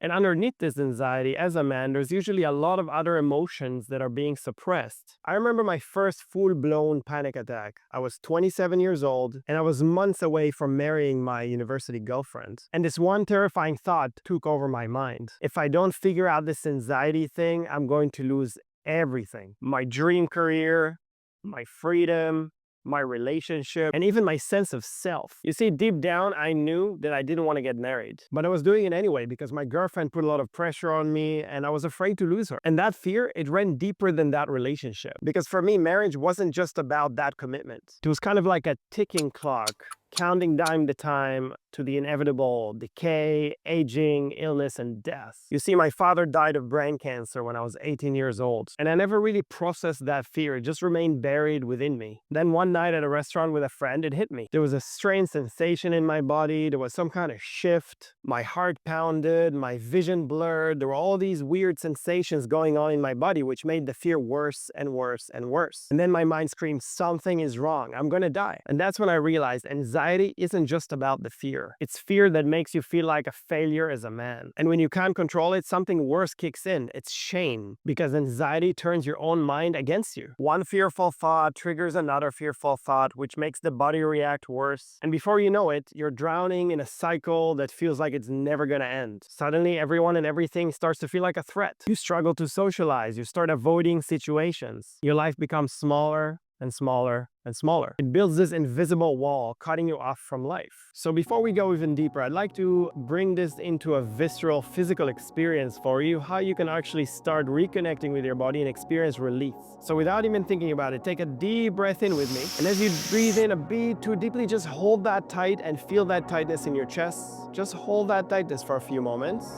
And underneath this anxiety, as a man, there's usually a lot of other emotions that are being suppressed. I remember my first full-blown panic attack. I was 27 years old, and I was months away from marrying my university girlfriend. And this one terrifying thought took over my mind. If I don't figure out this anxiety thing, I'm going to lose everything. My dream career, my freedom, my relationship, and even my sense of self. You see, deep down, I knew that I didn't want to get married, but I was doing it anyway because my girlfriend put a lot of pressure on me and I was afraid to lose her. And that fear, it ran deeper than that relationship. Because for me, marriage wasn't just about that commitment. It was kind of like a ticking clock, counting down the time to the inevitable decay, aging, illness, and death. You see, my father died of brain cancer when I was 18 years old, and I never really processed that fear. It just remained buried within me. Then one night at a restaurant with a friend, it hit me. There was a strange sensation in my body. There was some kind of shift. My heart pounded, my vision blurred. There were all these weird sensations going on in my body, which made the fear worse and worse and worse. And then my mind screamed, something is wrong. I'm gonna die. And that's when I realized anxiety isn't just about the fear. It's fear that makes you feel like a failure as a man. And when you can't control it, something worse kicks in. It's shame, because anxiety turns your own mind against you. One fearful thought triggers another fearful thought, which makes the body react worse. And before you know it, you're drowning in a cycle that feels like it's never gonna end. Suddenly, everyone and everything starts to feel like a threat. You struggle to socialize. You start avoiding situations. Your life becomes smaller and smaller and smaller. It builds this invisible wall, cutting you off from life. So before we go even deeper, I'd like to bring this into a visceral physical experience for you, how you can actually start reconnecting with your body and experience relief. So without even thinking about it, take a deep breath in with me. And as you breathe in a bit too deeply, just hold that tight and feel that tightness in your chest. Just hold that tightness for a few moments.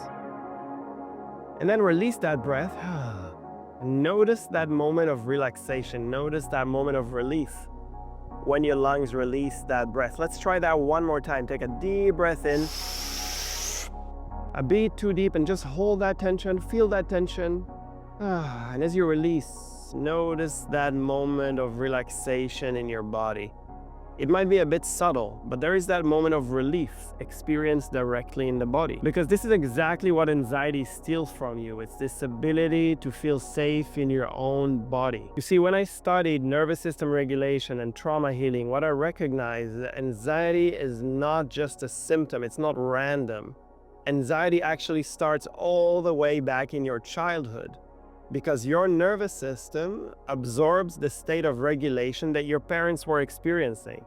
And then release that breath. Notice that moment of relaxation. Notice that moment of relief when your lungs release that breath. Let's try that one more time. Take a deep breath in, a bit too deep, and just hold that tension. Feel that tension. And as you release, notice that moment of relaxation in your body. It might be a bit subtle, but there is that moment of relief experienced directly in the body. Because this is exactly what anxiety steals from you. It's this ability to feel safe in your own body. You see, when I studied nervous system regulation and trauma healing, what I recognized is that anxiety is not just a symptom, it's not random. Anxiety actually starts all the way back in your childhood, because your nervous system absorbs the state of regulation that your parents were experiencing.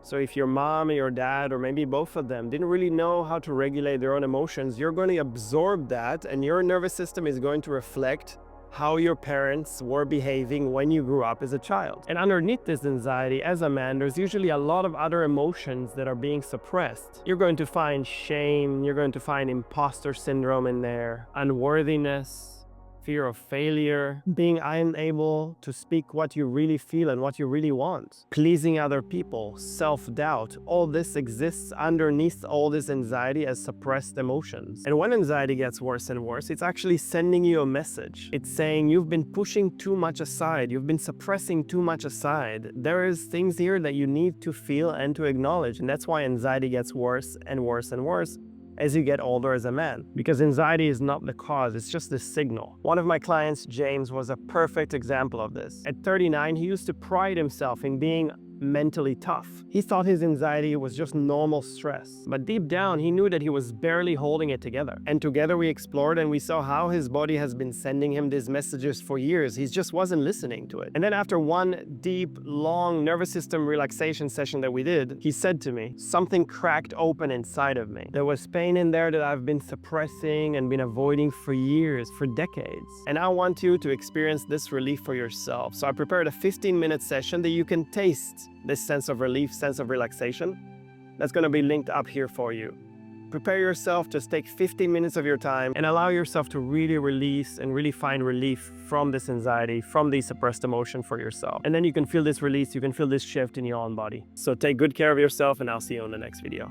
So if your mom or your dad, or maybe both of them, didn't really know how to regulate their own emotions, you're going to absorb that, and your nervous system is going to reflect how your parents were behaving when you grew up as a child. And underneath this anxiety, as a man, there's usually a lot of other emotions that are being suppressed. You're going to find shame, you're going to find imposter syndrome in there, unworthiness, fear of failure, being unable to speak what you really feel and what you really want, pleasing other people, self-doubt. All this exists underneath all this anxiety as suppressed emotions. And when anxiety gets worse and worse, it's actually sending you a message. It's saying you've been pushing too much aside, you've been suppressing too much aside. There is things here that you need to feel and to acknowledge, and that's why anxiety gets worse and worse and worse as you get older as a man. Because anxiety is not the cause, it's just the signal. One of my clients, James, was a perfect example of this. At 39, he used to pride himself in being mentally tough. He thought his anxiety was just normal stress, but deep down he knew that he was barely holding it together. And together we explored and we saw how his body has been sending him these messages for years. He just wasn't listening to it. And then after one deep, long nervous system relaxation session that we did, he said to me, something cracked open inside of me. There was pain in there that I've been suppressing and been avoiding for years, for decades. And I want you to experience this relief for yourself. So I prepared a 15-minute session that you can taste this sense of relief, sense of relaxation. That's going to be linked up here for you. Prepare yourself, just take 15 minutes of your time and allow yourself to really release and really find relief from this anxiety, from these suppressed emotion for yourself. And then you can feel this release, you can feel this shift in your own body. So take good care of yourself, and I'll see you on the next video.